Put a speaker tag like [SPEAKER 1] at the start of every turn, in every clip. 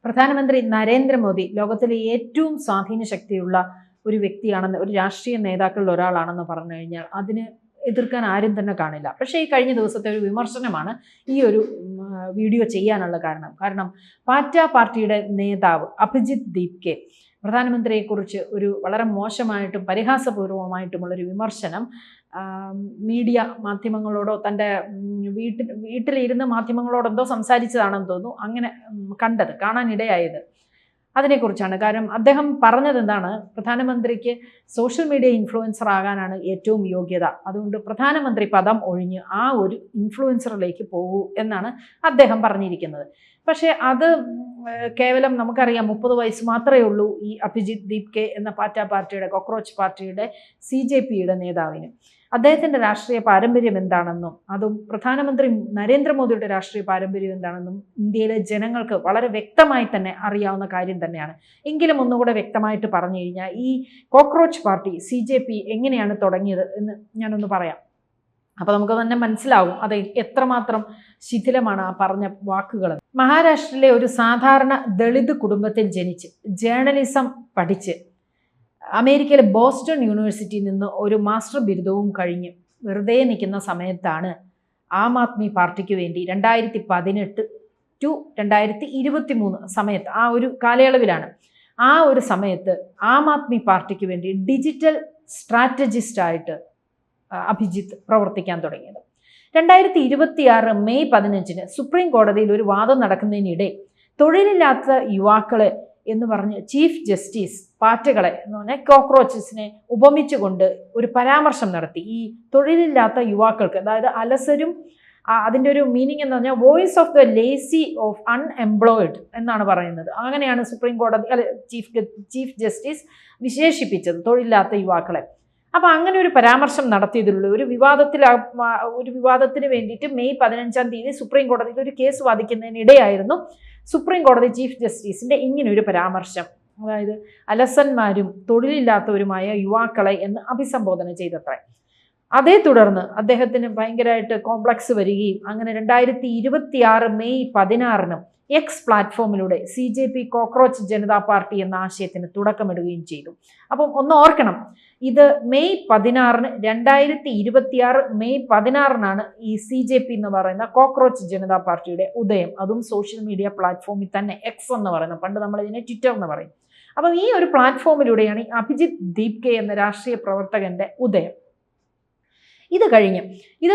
[SPEAKER 1] പ്രധാനമന്ത്രി നരേന്ദ്രമോദി ലോകത്തിലെ ഏറ്റവും സ്വാധീന ശക്തിയുള്ള ഒരു വ്യക്തിയാണെന്ന്, ഒരു രാഷ്ട്രീയ നേതാക്കളിൽ ഒരാളാണെന്ന് പറഞ്ഞു കഴിഞ്ഞാൽ അതിന് എതിർക്കാൻ ആരും തന്നെ കാണില്ല. പക്ഷേ ഈ കഴിഞ്ഞ ദിവസത്തെ ഒരു വിമർശനമാണ് ഈ ഒരു വീഡിയോ ചെയ്യാനുള്ള കാരണം പാറ്റ പാർട്ടിയുടെ നേതാവ് അഭിജിത്ത് ദീപ്കെ പ്രധാനമന്ത്രിയെക്കുറിച്ച് ഒരു വളരെ മോശമായിട്ടും പരിഹാസപൂർവമായിട്ടുമുള്ളൊരു വിമർശനം മീഡിയ മാധ്യമങ്ങളോടോ തൻ്റെ വീട്ടിലിരുന്ന് മാധ്യമങ്ങളോടെന്തോ സംസാരിച്ചതാണെന്ന് തോന്നുന്നു അങ്ങനെ കാണാനിടയായത്. അതിനെക്കുറിച്ചാണ്. കാരണം അദ്ദേഹം പറഞ്ഞത് എന്താണ്, പ്രധാനമന്ത്രിക്ക് സോഷ്യൽ മീഡിയ ഇൻഫ്ലുവൻസർ ആകാനാണ് ഏറ്റവും യോഗ്യത, അതുകൊണ്ട് പ്രധാനമന്ത്രി പദം ഒഴിഞ്ഞ് ആ ഒരു ഇൻഫ്ലുവൻസറിലേക്ക് പോകൂ എന്നാണ് അദ്ദേഹം പറഞ്ഞിരിക്കുന്നത്. പക്ഷേ അത് കേവലം നമുക്കറിയാം 30 വയസ്സ് മാത്രമേ ഉള്ളൂ ഈ അഭിജിത്ത് ദീപ്കെ എന്ന പാറ്റ പാർട്ടിയുടെ, കോക്രോച്ച് പാർട്ടിയുടെ CJPയുടെ നേതാവിന്. അദ്ദേഹത്തിൻ്റെ രാഷ്ട്രീയ പാരമ്പര്യം എന്താണെന്നും അതും പ്രധാനമന്ത്രി നരേന്ദ്രമോദിയുടെ രാഷ്ട്രീയ പാരമ്പര്യം എന്താണെന്നും ഇന്ത്യയിലെ ജനങ്ങൾക്ക് വളരെ വ്യക്തമായി തന്നെ അറിയാവുന്ന കാര്യം തന്നെയാണ്. എങ്കിലും ഒന്നുകൂടെ വ്യക്തമായിട്ട് പറഞ്ഞു കഴിഞ്ഞാൽ ഈ കോക്രോച്ച് പാർട്ടി CJP എങ്ങനെയാണ് തുടങ്ങിയത് എന്ന് ഞാനൊന്ന് പറയാം. അപ്പോൾ നമുക്ക് തന്നെ മനസ്സിലാവും അത് എത്രമാത്രം ശിഥിലമാണ് ആ പറഞ്ഞ വാക്കുകൾ. മഹാരാഷ്ട്രയിലെ ഒരു സാധാരണ ദളിത് കുടുംബത്തിൽ ജനിച്ച് ജേർണലിസം പഠിച്ച് അമേരിക്കയിലെ ബോസ്റ്റൺ യൂണിവേഴ്സിറ്റിയിൽ നിന്ന് ഒരു മാസ്റ്റർ ബിരുദവും കഴിഞ്ഞ് വെറുതെ നിൽക്കുന്ന സമയത്താണ് ആം ആദ്മി പാർട്ടിക്ക് വേണ്ടി 2018 to 2023 സമയത്ത്, ആ ഒരു കാലയളവിലാണ്, ആ ഒരു സമയത്ത് ആം ആദ്മി പാർട്ടിക്ക് വേണ്ടി ഡിജിറ്റൽ സ്ട്രാറ്റജിസ്റ്റായിട്ട് അഭിജിത്ത് പ്രവർത്തിക്കാൻ തുടങ്ങിയത്. 2026 മെയ് 15 സുപ്രീം കോടതിയിൽ ഒരു വാദം നടക്കുന്നതിനിടെ തൊഴിലില്ലാത്ത യുവാക്കളെ എന്ന് പറഞ്ഞ് ചീഫ് ജസ്റ്റിസ് പാറ്റകളെ എന്ന് പറഞ്ഞാൽ കോക്രോച്ചസിനെ ഉപമിച്ചുകൊണ്ട് ഒരു പരാമർശം നടത്തി. ഈ തൊഴിലില്ലാത്ത യുവാക്കൾക്ക്, അതായത് അലസരും, അതിൻ്റെ ഒരു മീനിങ് എന്ന് പറഞ്ഞാൽ voice of the lazy of unemployed എന്നാണ് പറയുന്നത്. അങ്ങനെയാണ് സുപ്രീം കോടതി ചീഫ് ജസ്റ്റിസ് വിശേഷിപ്പിച്ചത് തൊഴിലില്ലാത്ത യുവാക്കളെ. അപ്പോൾ അങ്ങനെ ഒരു പരാമർശം നടത്തിയതിലുള്ള ഒരു വിവാദത്തിന് വേണ്ടിയിട്ട് മെയ് 15 സുപ്രീം കോടതിയിൽ ഒരു കേസ് വാദിക്കുന്നതിനിടെയായിരുന്നു സുപ്രീം കോടതി ചീഫ് ജസ്റ്റിസിൻ്റെ ഇങ്ങനൊരു പരാമർശം. അതായത് അലസന്മാരും തൊഴിലില്ലാത്തവരുമായ യുവാക്കളെ എന്ന് അഭിസംബോധന ചെയ്തത്രേ. അതേ തുടർന്ന് അദ്ദേഹത്തിന് ഭയങ്കരമായിട്ട് കോംപ്ലക്സ് വരികയും അങ്ങനെ 2026 മെയ് 16 എക്സ് പ്ലാറ്റ്ഫോമിലൂടെ CJP കോക്രോച്ച് ജനതാ പാർട്ടി എന്ന ആശയത്തിന് തുടക്കമിടുകയും ചെയ്തു. അപ്പം ഒന്ന് ഓർക്കണം, ഇത് മെയ് 16 2026 മെയ് 16 ഈ CJP എന്ന് പറയുന്ന കോക്രോച്ച് ജനതാ പാർട്ടിയുടെ ഉദയം. അതും സോഷ്യൽ മീഡിയ പ്ലാറ്റ്ഫോമിൽ തന്നെ, എക്സ് എന്ന് പറയുന്നത്, പണ്ട് നമ്മളിതിനെ ട്വിറ്റർ എന്ന് പറയും. അപ്പം ഈ ഒരു പ്ലാറ്റ്ഫോമിലൂടെയാണ് ഈ അഭിജിത്ത് ദീപ്കെ എന്ന രാഷ്ട്രീയ പ്രവർത്തകന്റെ ഉദയം. ഇത്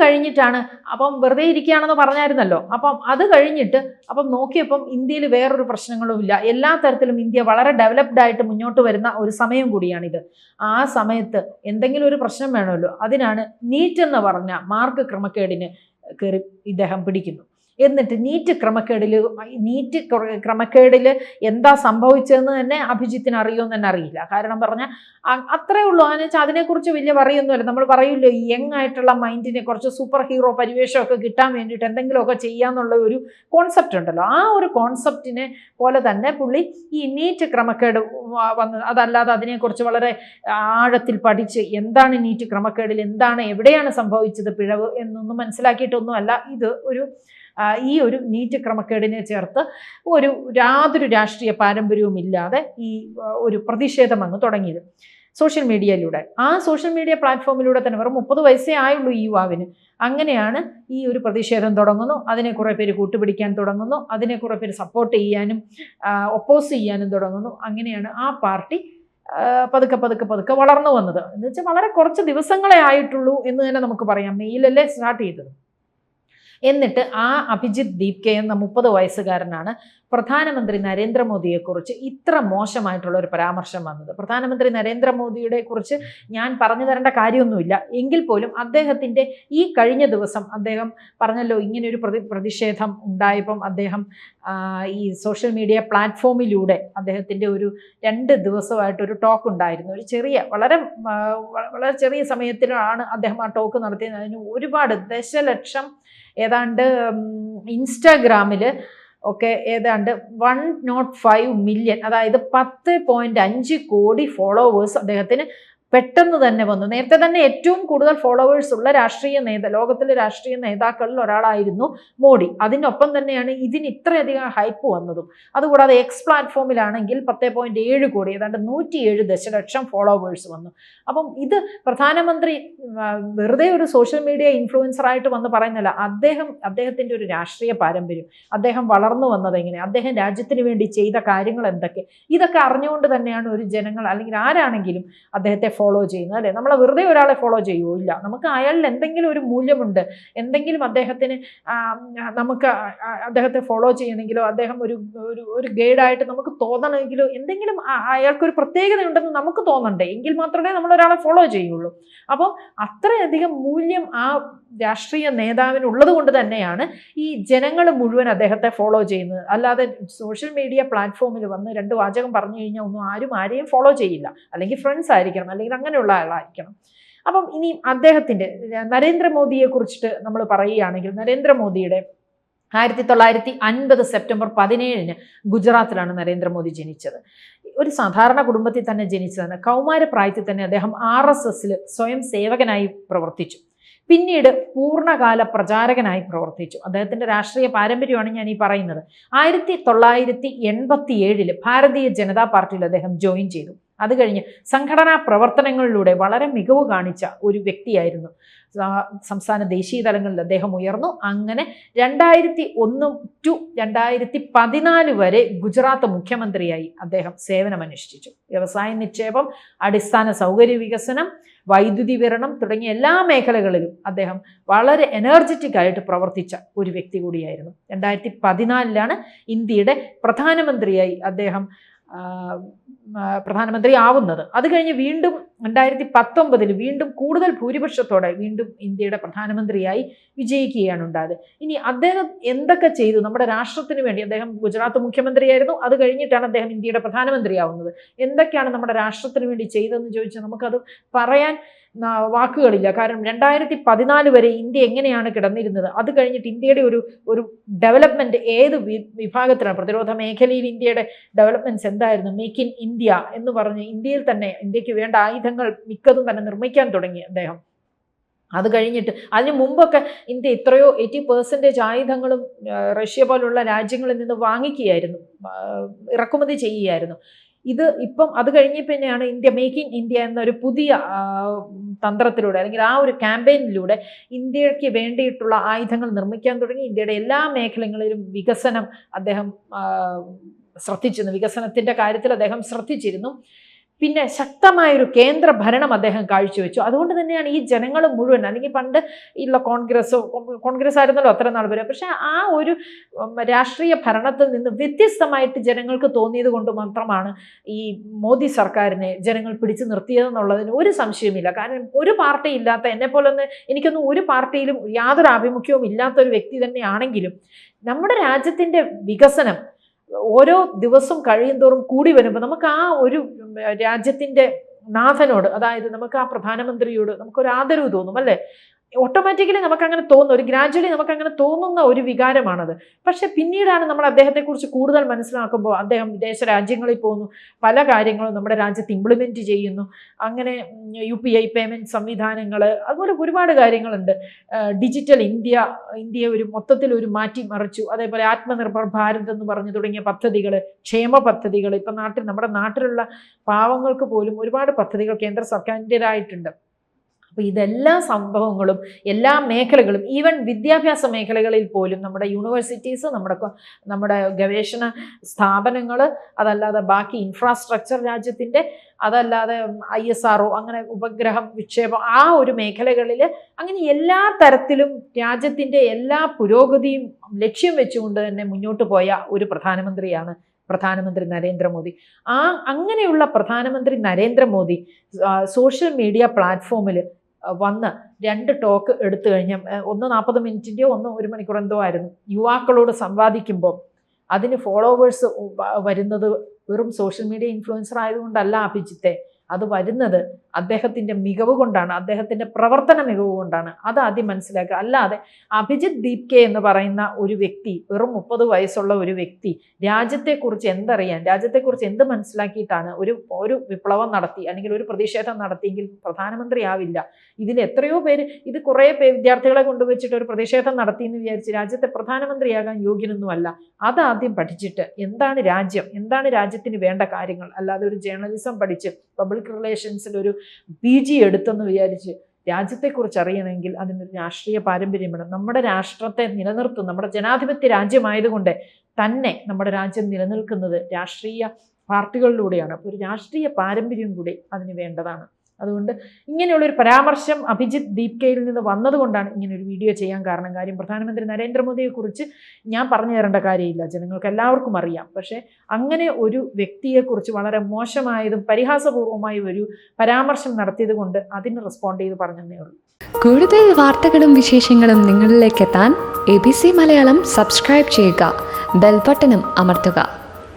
[SPEAKER 1] കഴിഞ്ഞിട്ടാണ്, അപ്പം വെറുതെ ഇരിക്കുകയാണെന്ന് പറഞ്ഞായിരുന്നല്ലോ, അപ്പം അത് കഴിഞ്ഞിട്ട് അപ്പം നോക്കിയപ്പം ഇന്ത്യയിൽ വേറൊരു പ്രശ്നങ്ങളും ഇല്ല, എല്ലാ തരത്തിലും ഇന്ത്യ വളരെ ഡെവലപ്ഡ് ആയിട്ട് മുന്നോട്ട് വരുന്ന ഒരു സമയം കൂടിയാണിത്. ആ സമയത്ത് എന്തെങ്കിലും ഒരു പ്രശ്നം വേണമല്ലോ, അതിനാണ് നീറ്റ് എന്ന് പറഞ്ഞ മാർക്ക് ക്രമക്കേടിന് കയറി ഇദ്ദേഹം പിടിക്കുന്നു. എന്നിട്ട് നീറ്റ് ക്രമക്കേടിൽ എന്താ സംഭവിച്ചതെന്ന് തന്നെ അഭിജിത്തിന് അറിയുമെന്ന് തന്നെ അറിയില്ല. കാരണം പറഞ്ഞാൽ അത്രേ ഉള്ളൂ. എന്ന് വെച്ചാൽ അതിനെക്കുറിച്ച് വലിയ പറയൊന്നുമില്ല. നമ്മൾ പറയില്ലോ, ഈ യങ് ആയിട്ടുള്ള മൈൻഡിനെ കുറച്ച് സൂപ്പർ ഹീറോ പരിവേഷമൊക്കെ കിട്ടാൻ വേണ്ടിയിട്ട് എന്തെങ്കിലുമൊക്കെ ചെയ്യാന്നുള്ള ഒരു കോൺസെപ്റ്റ് ഉണ്ടല്ലോ, ആ ഒരു കോൺസെപ്റ്റിനെ പോലെ തന്നെ പുള്ളി ഈ നീറ്റ് ക്രമക്കേട് വന്ന്, അതല്ലാതെ അതിനെക്കുറിച്ച് വളരെ ആഴത്തിൽ പഠിച്ച് എന്താണ് നീറ്റ് ക്രമക്കേടിൽ, എന്താണ്, എവിടെയാണ് സംഭവിച്ചത് പിഴവ് എന്നൊന്നും മനസ്സിലാക്കിയിട്ടൊന്നുമല്ല ഇത് ഈ ഒരു നീറ്റ് ക്രമക്കേടിനെ ചേർത്ത് യാതൊരു രാഷ്ട്രീയ പാരമ്പര്യവും ഇല്ലാതെ ഈ ഒരു പ്രതിഷേധം അങ്ങ് തുടങ്ങിയത് സോഷ്യൽ മീഡിയയിലൂടെ. ആ സോഷ്യൽ മീഡിയ പ്ലാറ്റ്ഫോമിലൂടെ തന്നെ, വെറും 30 വയസ്സേ ആയുള്ളൂ ഈ യുവാവിന്. അങ്ങനെയാണ് ഈ ഒരു പ്രതിഷേധം തുടങ്ങുന്നു. അതിനെ കുറേ പേര് കൂട്ടുപിടിക്കാൻ തുടങ്ങുന്നു, അതിനെ കുറേ പേര് സപ്പോർട്ട് ചെയ്യാനും ഒപ്പോസ് ചെയ്യാനും തുടങ്ങുന്നു. അങ്ങനെയാണ് ആ പാർട്ടി പതുക്കെ വളർന്നു വന്നത്. എന്ന് വെച്ചാൽ വളരെ കുറച്ച് ദിവസങ്ങളെ ആയിട്ടുള്ളൂ എന്ന് തന്നെ നമുക്ക് പറയാം. മെയിലല്ലേ സ്റ്റാർട്ട് ചെയ്തത്. എന്നിട്ട് ആ അഭിജിത്ത് ദീപ്കെ എന്ന 30 വയസ്സുകാരനാണ് പ്രധാനമന്ത്രി നരേന്ദ്രമോദിയെക്കുറിച്ച് ഇത്ര മോശമായിട്ടുള്ള ഒരു പരാമർശം വന്നത്. പ്രധാനമന്ത്രി നരേന്ദ്രമോദിയുടെ കുറിച്ച് ഞാൻ പറഞ്ഞു തരേണ്ട കാര്യമൊന്നുമില്ല. എങ്കിൽ പോലും അദ്ദേഹത്തിൻ്റെ ഈ കഴിഞ്ഞ ദിവസം അദ്ദേഹം പറഞ്ഞല്ലോ, ഇങ്ങനെയൊരു പ്രതിഷേധം ഉണ്ടായപ്പം അദ്ദേഹം ഈ സോഷ്യൽ മീഡിയ പ്ലാറ്റ്ഫോമിലൂടെ അദ്ദേഹത്തിൻ്റെ ഒരു 2 ദിവസമായിട്ടൊരു ടോക്ക് ഉണ്ടായിരുന്നു. ഒരു വളരെ ചെറിയ സമയത്തിലാണ് അദ്ദേഹം ആ ടോക്ക് നടത്തിയത്. അതിന് ഒരുപാട് ദശലക്ഷം, ഏതാണ്ട് ഇൻസ്റ്റാഗ്രാമിൽ ഒക്കെ ഏതാണ്ട് 105 മില്യൺ, അതായത് 10.5 കോടി ഫോളോവേഴ്സ് അദ്ദേഹത്തിന് പെട്ടെന്ന് തന്നെ വന്നു. നേരത്തെ തന്നെ ഏറ്റവും കൂടുതൽ ഫോളോവേഴ്സ് ഉള്ള ലോകത്തിലെ രാഷ്ട്രീയ നേതാക്കളിൽ ഒരാളായിരുന്നു മോഡി. അതിനൊപ്പം തന്നെയാണ് ഇതിന് ഇത്രയധികം ഹൈപ്പ് വന്നതും. അതുകൂടാതെ എക്സ് പ്ലാറ്റ്ഫോമിലാണെങ്കിൽ 10.7 കോടി, ഏതാണ്ട് 107 ദശലക്ഷം ഫോളോവേഴ്സ് വന്നു. അപ്പം ഇത് പ്രധാനമന്ത്രി വെറുതെ ഒരു സോഷ്യൽ മീഡിയ ഇൻഫ്ലുവൻസർ ആയിട്ട് വന്ന് പറയുന്നില്ല. അദ്ദേഹത്തിൻ്റെ ഒരു രാഷ്ട്രീയ പാരമ്പര്യം, അദ്ദേഹം വളർന്നു വന്നത് എങ്ങനെ, അദ്ദേഹം രാജ്യത്തിന് വേണ്ടി ചെയ്ത കാര്യങ്ങൾ എന്തൊക്കെ, ഇതൊക്കെ അറിഞ്ഞുകൊണ്ട് തന്നെയാണ് ഒരു ജനങ്ങൾ അല്ലെങ്കിൽ ആരാണെങ്കിലും അദ്ദേഹത്തെ ഫോളോ ചെയ്യുന്നത്, അല്ലേ? നമ്മളെ വെറുതെ ഒരാളെ ഫോളോ ചെയ്യുമോ? ഇല്ല. നമുക്ക് അയാളിൽ എന്തെങ്കിലും ഒരു മൂല്യമുണ്ട്, എന്തെങ്കിലും നമുക്ക് അദ്ദേഹത്തെ ഫോളോ ചെയ്യണമെങ്കിലോ അദ്ദേഹം ഒരു ഗൈഡായിട്ട് നമുക്ക് തോന്നണമെങ്കിലോ എന്തെങ്കിലും അയാൾക്കൊരു പ്രത്യേകത ഉണ്ടെന്ന് നമുക്ക് തോന്നണ്ടേ, എങ്കിൽ മാത്രമേ നമ്മൾ ഒരാളെ ഫോളോ ചെയ്യുള്ളൂ. അപ്പോൾ അത്രയധികം മൂല്യം ആ രാഷ്ട്രീയ നേതാവിന് ഉള്ളത് കൊണ്ട് തന്നെയാണ് ഈ ജനങ്ങൾ മുഴുവൻ അദ്ദേഹത്തെ ഫോളോ ചെയ്യുന്നത്. അല്ലാതെ സോഷ്യൽ മീഡിയ പ്ലാറ്റ്ഫോമിൽ വന്ന് 2 വാചകം പറഞ്ഞു കഴിഞ്ഞാൽ ഒന്നും ആരെയും ഫോളോ ചെയ്യില്ല. അല്ലെങ്കിൽ ഫ്രണ്ട്സ് ആയിരിക്കണം, അല്ലെങ്കിൽ അങ്ങനെയുള്ള ആളായിരിക്കണം. അപ്പം ഇനി അദ്ദേഹത്തിൻ്റെ നരേന്ദ്രമോദിയെ കുറിച്ചിട്ട് നമ്മൾ പറയുകയാണെങ്കിൽ, നരേന്ദ്രമോദിയുടെ 1950 സെപ്റ്റംബർ 17 ഗുജറാത്തിലാണ് നരേന്ദ്രമോദി ജനിച്ചത്. ഒരു സാധാരണ കുടുംബത്തിൽ തന്നെ ജനിച്ചതാണ്. കൗമാരപ്രായത്തിൽ തന്നെ അദ്ദേഹം RSSൽ സ്വയം സേവകനായി പ്രവർത്തിച്ചു. പിന്നീട് പൂർണ്ണകാല പ്രചാരകനായി പ്രവർത്തിച്ചു. അദ്ദേഹത്തിൻ്റെ രാഷ്ട്രീയ പാരമ്പര്യമാണ് ഞാൻ ഈ പറയുന്നത്. 1987 ഭാരതീയ ജനതാ പാർട്ടിയിൽ അദ്ദേഹം ജോയിൻ ചെയ്തു. അത് കഴിഞ്ഞ് സംഘടനാ പ്രവർത്തനങ്ങളിലൂടെ വളരെ മികവ് കാണിച്ച ഒരു വ്യക്തിയായിരുന്നു. സംസ്ഥാന ദേശീയ തലങ്ങളിൽ അദ്ദേഹം ഉയർന്നു. അങ്ങനെ 2001 to 2014 വരെ ഗുജറാത്ത് മുഖ്യമന്ത്രിയായി അദ്ദേഹം സേവനമനുഷ്ഠിച്ചു. വ്യവസായ നിക്ഷേപം, അടിസ്ഥാന സൗകര്യ വികസനം, വൈദ്യുതി വിതരണം തുടങ്ങിയ എല്ലാ മേഖലകളിലും അദ്ദേഹം വളരെ എനർജറ്റിക് ആയിട്ട് പ്രവർത്തിച്ച ഒരു വ്യക്തി കൂടിയായിരുന്നു. 2014 ഇന്ത്യയുടെ പ്രധാനമന്ത്രിയായി അദ്ദേഹം പ്രധാനമന്ത്രി ആവുന്നത്. അത് കഴിഞ്ഞ് വീണ്ടും 2019 വീണ്ടും കൂടുതൽ ഭൂരിപക്ഷത്തോടെ വീണ്ടും ഇന്ത്യയുടെ പ്രധാനമന്ത്രിയായി വിജയിക്കുകയാണ് ഉണ്ടായത്. ഇനി അദ്ദേഹം എന്തൊക്കെ ചെയ്തു നമ്മുടെ രാഷ്ട്രത്തിന് വേണ്ടി? അദ്ദേഹം ഗുജറാത്ത് മുഖ്യമന്ത്രിയായിരുന്നു. അത് കഴിഞ്ഞിട്ടാണ് അദ്ദേഹം ഇന്ത്യയുടെ പ്രധാനമന്ത്രിയാവുന്നത്. എന്തൊക്കെയാണ് നമ്മുടെ രാഷ്ട്രത്തിന് വേണ്ടി ചെയ്തതെന്ന് ചോദിച്ചാൽ നമുക്കത് പറയാൻ വാക്കുകളില്ല. കാരണം 2014 വരെ ഇന്ത്യ എങ്ങനെയാണ് കിടന്നിരുന്നത്, അത് കഴിഞ്ഞിട്ട് ഇന്ത്യയുടെ ഒരു ഡെവലപ്മെൻറ്റ് ഏത് വിഭാഗത്തിലാണ്? പ്രതിരോധ മേഖലയിൽ ഇന്ത്യയുടെ ഡെവലപ്മെൻറ്റ്സ് എന്തായിരുന്നു? മേക്ക് ഇൻ ഇന്ത്യ എന്ന് പറഞ്ഞ് ഇന്ത്യയിൽ തന്നെ ഇന്ത്യക്ക് വേണ്ട ആയുധങ്ങൾ മിക്കതും തന്നെ നിർമ്മിക്കാൻ തുടങ്ങി അദ്ദേഹം. അത് കഴിഞ്ഞിട്ട് അതിന് മുമ്പൊക്കെ ഇന്ത്യ എത്രയോ 80% ആയുധങ്ങളും റഷ്യ പോലുള്ള രാജ്യങ്ങളിൽ നിന്ന് വാങ്ങിക്കുകയായിരുന്നു, ഇറക്കുമതി ചെയ്യുകയായിരുന്നു. ഇപ്പം അത് കഴിഞ്ഞ് പിന്നെയാണ് ഇന്ത്യ മേക്ക് ഇൻ ഇന്ത്യ എന്നൊരു പുതിയ തന്ത്രത്തിലൂടെ അല്ലെങ്കിൽ ആ ഒരു ക്യാമ്പയിനിലൂടെ ഇന്ത്യക്ക് വേണ്ടിയിട്ടുള്ള ആയുധങ്ങൾ നിർമ്മിക്കാൻ തുടങ്ങി. ഇന്ത്യയുടെ എല്ലാ മേഖലകളിലും വികസനം അദ്ദേഹം ശ്രദ്ധിച്ചിരുന്നു. വികസനത്തിൻ്റെ കാര്യത്തിൽ അദ്ദേഹം ശ്രദ്ധിച്ചിരുന്നു. പിന്നെ ശക്തമായൊരു കേന്ദ്ര ഭരണം അദ്ദേഹം കാഴ്ചവെച്ചു. അതുകൊണ്ട് തന്നെയാണ് ഈ ജനങ്ങൾ മുഴുവൻ, അല്ലെങ്കിൽ പണ്ട് ഉള്ള കോൺഗ്രസ് ആയിരുന്നല്ലോ അത്ര നാൾ വരെ, പക്ഷെ ആ ഒരു രാഷ്ട്രീയ ഭരണത്തിൽ നിന്ന് വ്യത്യസ്തമായിട്ട് ജനങ്ങൾക്ക് തോന്നിയത് കൊണ്ട് മാത്രമാണ് ഈ മോദി സർക്കാരിനെ ജനങ്ങൾ പിടിച്ചു നിർത്തിയതെന്നുള്ളതിന് ഒരു സംശയമില്ല. കാരണം ഒരു പാർട്ടി ഇല്ലാത്ത, എന്നെപ്പോലൊന്ന് എനിക്കൊന്നും ഒരു പാർട്ടിയിലും യാതൊരു ആഭിമുഖ്യവും ഇല്ലാത്തൊരു വ്യക്തി തന്നെയാണെങ്കിലും നമ്മുടെ രാജ്യത്തിൻ്റെ വികസനം ഓരോ ദിവസം കഴിയുന്തോറും കൂടി വരുമ്പോൾ നമുക്ക് ആ ഒരു രാജ്യത്തിൻ്റെ നാഥനോട്, അതായത് നമുക്ക് ആ പ്രധാനമന്ത്രിയോട് നമുക്കൊരു ആദരവ് തോന്നും, അല്ലേ? ഓട്ടോമാറ്റിക്കലി നമുക്കങ്ങനെ തോന്നുന്നു, ഗ്രാജുവലി നമുക്കങ്ങനെ തോന്നുന്ന ഒരു വികാരമാണത്. പക്ഷെ പിന്നീടാണ് നമ്മൾ അദ്ദേഹത്തെക്കുറിച്ച് കൂടുതൽ മനസ്സിലാക്കുമ്പോൾ അദ്ദേഹം വിദേശ രാജ്യങ്ങളിൽ പോകുന്നു, പല കാര്യങ്ങളും നമ്മുടെ രാജ്യത്ത് ഇംപ്ലിമെൻറ്റ് ചെയ്യുന്നു. അങ്ങനെ UPI പേയ്മെൻറ്റ് സംവിധാനങ്ങൾ, അതുപോലെ ഒരുപാട് കാര്യങ്ങളുണ്ട്. ഡിജിറ്റൽ ഇന്ത്യയെ മൊത്തത്തിൽ മാറ്റിമറിച്ചു. അതേപോലെ ആത്മനിർഭർ ഭാരത് എന്ന് പറഞ്ഞു തുടങ്ങിയ പദ്ധതികൾ, ക്ഷേമ പദ്ധതികൾ, ഇപ്പം നമ്മുടെ നാട്ടിലുള്ള പാവങ്ങൾക്ക് പോലും ഒരുപാട് പദ്ധതികൾ കേന്ദ്ര സർക്കാരിൻ്റേതായിട്ടുണ്ട്. അപ്പോൾ ഇതെല്ലാ സംഭവങ്ങളും എല്ലാ മേഖലകളും, ഈവൻ വിദ്യാഭ്യാസ മേഖലകളിൽ പോലും നമ്മുടെ യൂണിവേഴ്സിറ്റീസ്, നമ്മുടെ ഗവേഷണ സ്ഥാപനങ്ങൾ, അതല്ലാതെ ബാക്കി ഇൻഫ്രാസ്ട്രക്ചർ രാജ്യത്തിൻ്റെ, അതല്ലാതെ ISRO, അങ്ങനെ ഉപഗ്രഹം വിക്ഷേപം, ആ ഒരു മേഖലകളിൽ അങ്ങനെ എല്ലാ തരത്തിലും രാജ്യത്തിൻ്റെ എല്ലാ പുരോഗതിയും ലക്ഷ്യം വെച്ചുകൊണ്ട് തന്നെ മുന്നോട്ട് പോയ ഒരു പ്രധാനമന്ത്രി നരേന്ദ്രമോദി. അങ്ങനെയുള്ള പ്രധാനമന്ത്രി നരേന്ദ്രമോദി സോഷ്യൽ മീഡിയ പ്ലാറ്റ്ഫോമിൽ വന്ന് 2 ടോക്ക് എടുത്തു കഴിഞ്ഞാൽ, ഒന്ന് 40 മിനിറ്റിൻ്റെയോ ഒന്ന് 1 മണിക്കൂർ എന്തോ ആയിരുന്നു, യുവാക്കളോട് സംവാദിക്കുമ്പോൾ അതിന് ഫോളോവേഴ്സ് വരുന്നത് വെറും സോഷ്യൽ മീഡിയ ഇൻഫ്ലുവൻസർ ആയതുകൊണ്ടല്ല അഭിജിത്തെ, അത് വരുന്നത് അദ്ദേഹത്തിൻ്റെ മികവ് കൊണ്ടാണ്, അദ്ദേഹത്തിൻ്റെ പ്രവർത്തന മികവ് കൊണ്ടാണ്. അത് ആദ്യം മനസ്സിലാക്കുക. അല്ലാതെ അഭിജിത്ത് ദീപ്കെ എന്ന് പറയുന്ന ഒരു വ്യക്തി, വെറും 30 വയസ്സുള്ള ഒരു വ്യക്തി രാജ്യത്തെക്കുറിച്ച് എന്തറിയാൻ, രാജ്യത്തെക്കുറിച്ച് എന്ത് മനസ്സിലാക്കിയിട്ടാണ് ഒരു വിപ്ലവം നടത്തി അല്ലെങ്കിൽ ഒരു പ്രതിഷേധം നടത്തിയെങ്കിൽ പ്രധാനമന്ത്രി ആവില്ല. ഇതിൽ എത്രയോ പേര്, ഇത് കുറേ വിദ്യാർത്ഥികളെ കൊണ്ടുവച്ചിട്ട് ഒരു പ്രതിഷേധം നടത്തി എന്ന് വിചാരിച്ച് രാജ്യത്തെ പ്രധാനമന്ത്രിയാകാൻ യോഗ്യനൊന്നുമല്ല. അതാദ്യം പഠിച്ചിട്ട് എന്താണ് രാജ്യം, എന്താണ് രാജ്യത്തിന് വേണ്ട കാര്യങ്ങൾ, അല്ലാതെ ഒരു ജേർണലിസം പഠിച്ച് പബ്ലിക് റിലേഷൻസിൽ ഒരു PG എടുത്തെന്ന് വിചാരിച്ച് രാജ്യത്തെക്കുറിച്ച് അറിയണമെങ്കിൽ അതിനൊരു രാഷ്ട്രീയ പാരമ്പര്യം വേണം. നമ്മുടെ രാഷ്ട്രത്തെ നിലനിർത്തും, നമ്മുടെ ജനാധിപത്യ രാജ്യമായതുകൊണ്ട് തന്നെ നമ്മുടെ രാജ്യം നിലനിൽക്കുന്നത് രാഷ്ട്രീയ പാർട്ടികളിലൂടെയാണ്. അപ്പോൾ ഒരു രാഷ്ട്രീയ പാരമ്പര്യം കൂടി അതിന് വേണ്ടതാണ്. അതുകൊണ്ട് ഇങ്ങനെയുള്ളൊരു പരാമർശം അഭിജിത്ത് ദീപ്കയിൽ നിന്ന് വന്നതുകൊണ്ടാണ് ഇങ്ങനെ ഒരു വീഡിയോ ചെയ്യാൻ കാരണം. പ്രധാനമന്ത്രി നരേന്ദ്രമോദിയെക്കുറിച്ച് ഞാൻ പറഞ്ഞു തരേണ്ട കാര്യമില്ല, ജനങ്ങൾക്ക് എല്ലാവർക്കും അറിയാം. പക്ഷേ അങ്ങനെ ഒരു വ്യക്തിയെക്കുറിച്ച് വളരെ മോശമായതും പരിഹാസപൂർവ്വമായും ഒരു പരാമർശം നടത്തിയത് കൊണ്ട് അതിന് റെസ്പോണ്ട് ചെയ്ത് പറഞ്ഞതേ ഉള്ളൂ.
[SPEAKER 2] കൂടുതൽ വാർത്തകളും വിശേഷങ്ങളും നിങ്ങളിലേക്ക് എത്താൻ ABC മലയാളം സബ്സ്ക്രൈബ് ചെയ്യുക, ബെൽ ബട്ടണും അമർത്തുക.